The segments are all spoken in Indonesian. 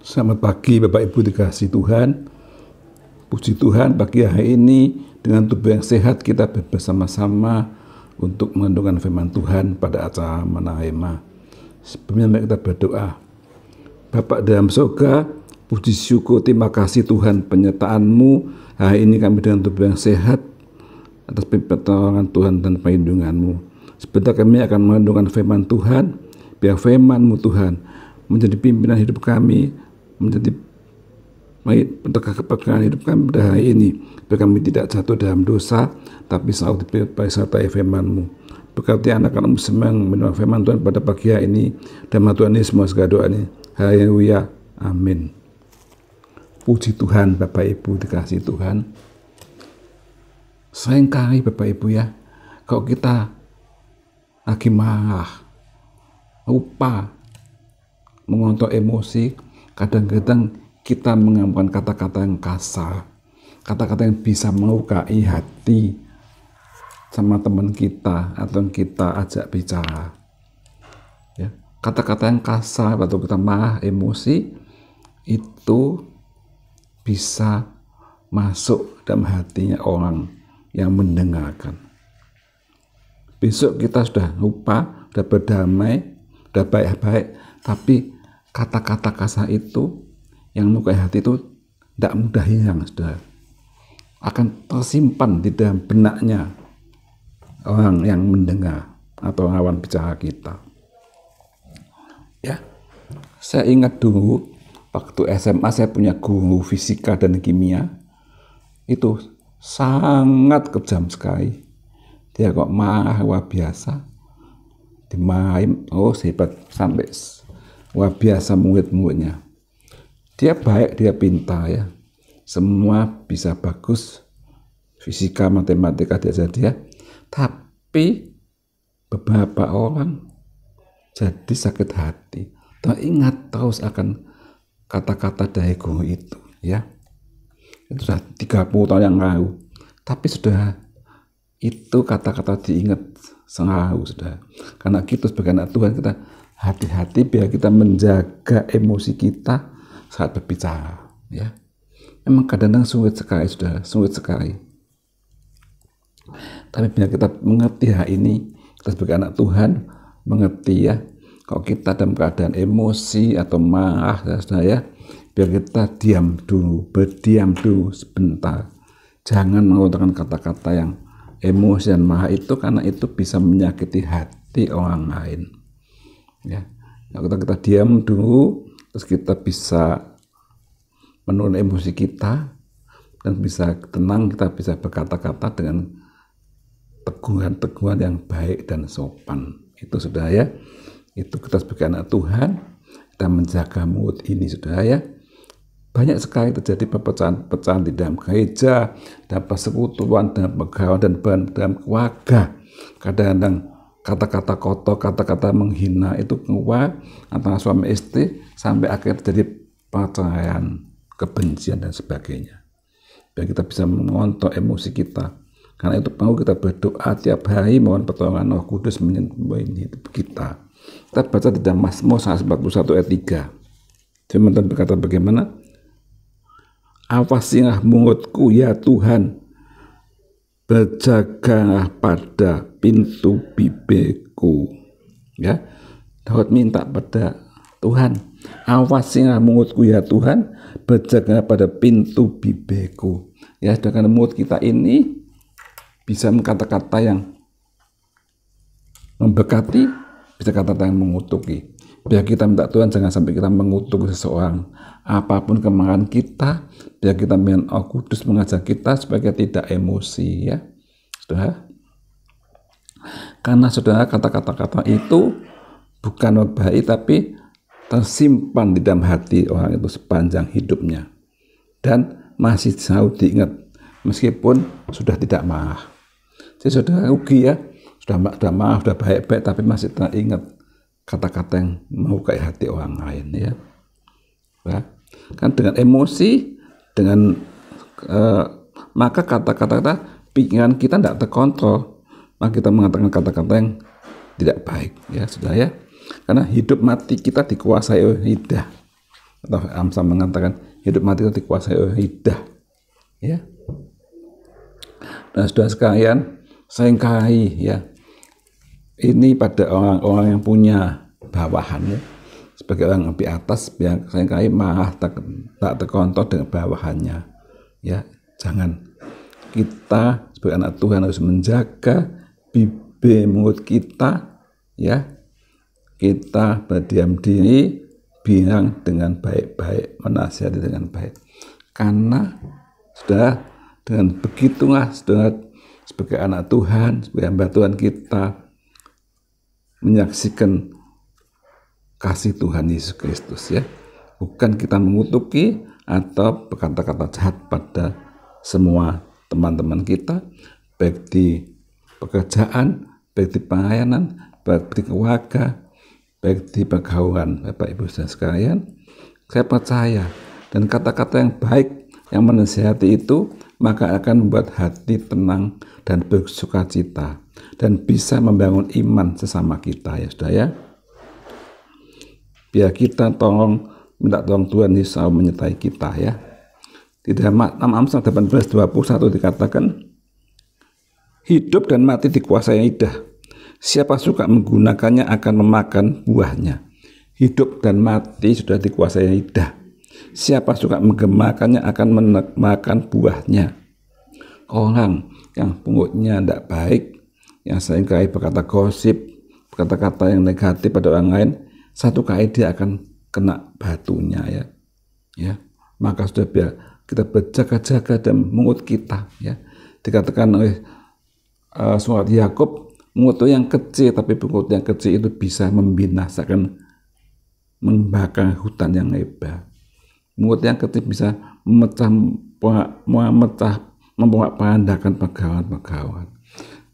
Selamat pagi Bapak Ibu dikasihi Tuhan. Puji Tuhan pagi hari ini dengan tubuh yang sehat kita bersama-sama untuk mendengarkan firman Tuhan pada acara Manahema. Sebelumnya mari kita berdoa. Bapa dalam surga, puji syukur terima kasih Tuhan penyertaan-Mu. Hari ini kami dengan tubuh yang sehat atas pertolongan Tuhan dan perlindungan-Mu. Sebentar kami akan mendengarkan firman Tuhan. Biar firman-Mu Tuhan menjadi pimpinan hidup kami, menjadi kepegangan hidup kami pada hari ini, biar kami tidak jatuh dalam dosa, tapi selalu disertai firman-Mu. Berkati anak-anak-Mu semua mendengar firman Tuhan pada pagi hari ini, dan Tuhan ini semua segala doa ini. Haleluya, amin. Puji Tuhan Bapak Ibu dikasihi Tuhan. Seringkali Bapak Ibu ya, kalau kita lagi marah, lupa mengontrol emosi, kadang-kadang kita mengeluarkan kata-kata yang kasar, kata-kata yang bisa melukai hati sama teman kita atau yang kita ajak bicara. Ya, kata-kata yang kasar atau kita marah, emosi itu bisa masuk dalam hatinya orang yang mendengarkan. Besok kita sudah lupa, sudah berdamai, sudah baik-baik, tapi kata-kata kasar itu yang melukai hati itu tidak mudah hilang, sudah akan tersimpan di dalam benaknya orang yang mendengar atau lawan bicara kita. Ya, saya ingat dulu waktu SMA saya punya guru fisika dan kimia, itu sangat kejam sekali. Dia kok marah luar biasa, dimarahin, hebat sampai luar biasa murid-muridnya. Dia baik, dia pintar ya. Semua bisa bagus. Fisika, matematika dia. Tapi beberapa orang jadi sakit hati. Teringat terus akan kata-kata dari guru itu ya. Itu sudah 30 tahun yang lalu. Tapi sudah itu kata-kata diingat selalu sudah. Karena kita sebagai anak Tuhan kita hati-hati biar kita menjaga emosi kita saat berbicara ya. Memang kadang-kadang sulit sekali, sudah sulit sekali. Tapi biar kita mengerti hal ini, kita sebagai anak Tuhan mengerti ya, kalau kita dalam keadaan emosi atau marah ya, biar kita berdiam dulu sebentar. Jangan mengutarakan kata-kata yang emosi dan marah itu, karena itu bisa menyakiti hati orang lain. Ya, kita diam dulu, terus kita bisa menurunkan emosi kita dan bisa tenang, kita bisa berkata-kata dengan teguhan-teguhan yang baik dan sopan. Itu sudah ya, itu kita sebagai anak Tuhan, kita menjaga mulut ini sudah ya. Banyak sekali terjadi perpecahan-perpecahan di dalam gereja, dalam persekutuan, dalam pegawai dan dalam keluarga. Kadang-kadang kata-kata kotor, kata-kata menghina itu keluar antara suami istri sampai akhirnya terjadi perceraian, kebencian dan sebagainya. Biar kita bisa mengontrol emosi kita. Karena itu perlu kita berdoa tiap hari mohon pertolongan Roh Kudus menyembuhkan hidup kita. Kita baca di dalam Mazmur 141 ayat 3. Firman Tuhan berkata bagaimana? Awasilah mulutku ya Tuhan, berjagalah pada pintu bibirku. Ya, Daud minta pada Tuhan, awasilah mulutku ya Tuhan, berjagalah pada pintu bibirku. Ya, sedangkan mulut kita ini bisa kata-kata yang memberkati, bisa kata-kata yang mengutuki. Biar kita minta Tuhan jangan sampai kita mengutuk seseorang. Apapun kemarahan kita, biar kita minta Roh Kudus mengajar kita supaya tidak emosi ya. Saudara. Karena saudara kata-kata itu bukan baik tapi tersimpan di dalam hati orang itu sepanjang hidupnya. Dan masih selalu diingat meskipun sudah tidak marah. Jadi saudara rugi ya, sudah marah, sudah baik-baik tapi masih teringat kata-kata yang melukai hati orang lain ya. Kan dengan emosi, dengan maka kata-kata pikiran kita tidak terkontrol, maka kita mengatakan kata-kata yang tidak baik ya sudah ya. Karena hidup mati kita dikuasai oleh lidah. Atau Amsal mengatakan hidup mati itu dikuasai oleh lidah. Ya. Dan saudara sekalian, seringkali ya, ini pada orang-orang yang punya bawahan ya, sebagai orang lebih atas, yang seringkali malah tak terkontrol dengan bawahannya. Ya, jangan. Kita sebagai anak Tuhan harus menjaga bibir mulut kita, ya. Kita berdiam diri, bilang dengan baik-baik, menasihati dengan baik. Karena sudah dengan begitulah saudara sebagai anak Tuhan, sebagai hamba Tuhan, kita menyaksikan kasih Tuhan Yesus Kristus, ya. Bukan kita mengutuki atau berkata-kata jahat pada semua teman-teman kita, baik di pekerjaan, baik di pelayanan, baik di keluarga, baik di pergaulan. Bapak Ibu saudara sekalian, saya percaya dan kata-kata yang baik yang menasihati itu maka akan membuat hati tenang dan bersukacita dan bisa membangun iman sesama kita, ya saudara ya. Biar kita minta tolong Tuhan Yesus menyertai kita, ya. Di dalam Amsal 18:21 dikatakan, hidup dan mati dikuasai lidah. Siapa suka menggunakannya akan memakan buahnya. Hidup dan mati sudah dikuasai lidah. Siapa suka menggemakannya akan memakan buahnya. Orang yang mulutnya tidak baik, yang seringkali berkata gosip, berkata-kata yang negatif pada orang lain, satu kali dia akan kena batunya, ya. Ya, maka sudah biar kita berjaga-jaga dalam mulut kita, ya. Dikatakan oleh surat Yakub, mulut yang kecil, tapi mulut yang kecil itu bisa membinasakan, membakar hutan yang lebar. Mulut yang kecil bisa memporak-porandakan pergaulan-pergaulan.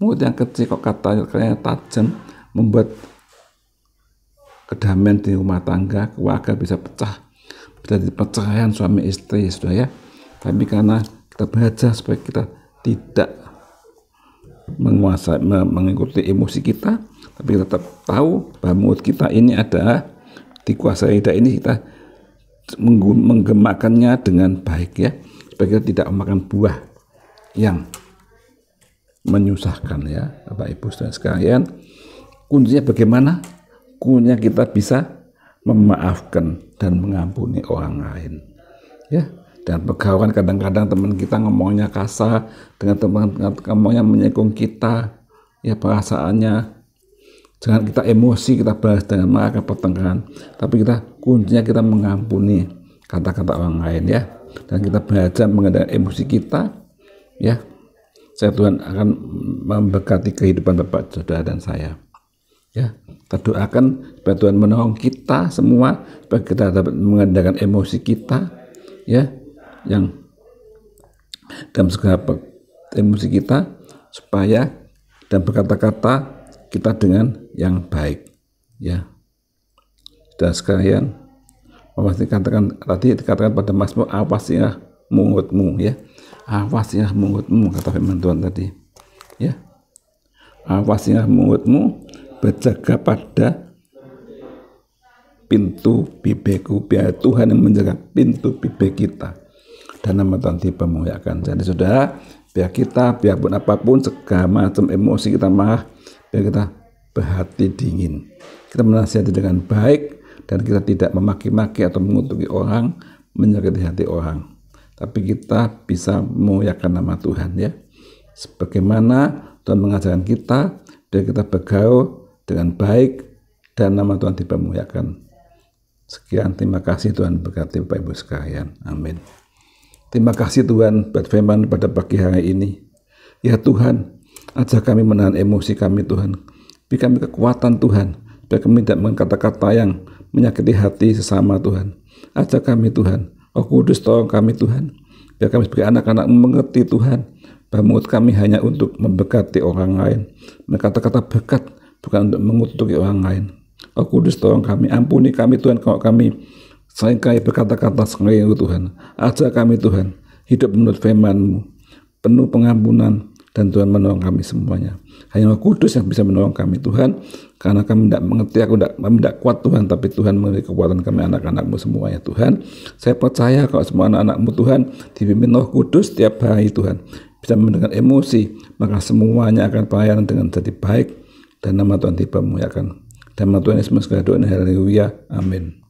Mulut yang kecil kok katanya tajam, membuat kedamaian di rumah tangga, keluarga bisa pecah, bisa perceraian suami istri, saudara, ya. Tapi karena kita belajar supaya kita tidak mengikuti emosi kita, tapi kita tetap tahu bahwa mulut kita ini adalah dikuasai lidah ini, kita menggemakannya dengan baik, ya, supaya kita tidak memakan buah yang menyusahkan, ya. Bapak Ibu saudara sekalian, kuncinya bagaimana? Kuncinya kita bisa memaafkan dan mengampuni orang lain, ya. Dan pergaulan kadang-kadang teman kita ngomongnya kasar, dengan teman ngomongnya menyinggung kita, ya, perasaannya. Jangan kita emosi, kita balas dengan marah, pertengkaran, tapi kuncinya kita mengampuni kata-kata orang lain, ya. Dan kita belajar mengendalikan emosi kita, ya. Tuhan akan memberkati kehidupan Bapak, Saudara, dan saya, ya. Kita doakan supaya Tuhan menolong kita semua supaya kita dapat mengendalikan emosi kita, ya, yang dalam segala emosi kita, supaya dan berkata-kata kita dengan yang baik, ya. Dan sekalian, tadi dikatakan pada Mazmur, awasilah mulutmu, ya. Awasilah mulutmu, kata firman Tuhan tadi, ya. Awasilah mulutmu, berjaga pada pintu bibirku, biar Tuhan yang menjaga pintu bibir kita, dan nama Tuhan dipermuliakan. Jadi saudara, biarpun apapun segala macam emosi kita marah, biar kita berhati dingin, kita menasihati dengan baik, dan kita tidak memaki-maki atau mengutuki orang, menyakiti hati orang, tapi kita bisa memuliakan nama Tuhan, ya. Sebagaimana Tuhan mengajarkan kita, biar kita bergaul dengan baik dan nama Tuhan dipermuliakan. Sekian, terima kasih, Tuhan berkati Bapak Ibu sekalian. Amin. Terima kasih Tuhan buat firman pada pagi hari ini. Ya Tuhan, ajar kami menahan emosi kami, Tuhan. Beri kami kekuatan, Tuhan, supaya kami tidak mengkata-kata yang menyakiti hati sesama, Tuhan. Ajar kami, Tuhan. Roh Kudus, tolong kami, Tuhan. Biar kami sebagai anak-anak mengerti, Tuhan, bahwa mulut kami hanya untuk memberkati orang lain. Kata-kata berkat bukan untuk mengutuki orang lain. Roh Kudus, tolong kami. Ampuni kami, Tuhan, kalau kami seringkali berkata-kata sekeliru, Tuhan. Ajar kami, Tuhan, hidup menurut firman-Mu, penuh pengampunan dan Tuhan menolong kami semuanya. Hanya Roh Kudus yang bisa menolong kami Tuhan, karena kami tidak mengerti, kami tidak kuat Tuhan, tapi Tuhan memberi kekuatan kami anak-anak-Mu semuanya Tuhan. Saya percaya kalau semua anak-anak-Mu Tuhan dipimpin Roh Kudus setiap hari Tuhan, bisa mendengar emosi, maka semuanya akan pelayanan dengan jadi baik, dan nama Tuhan dipermuliakan. Dan nama Tuhan Yesus Kristus, haleluya, amin.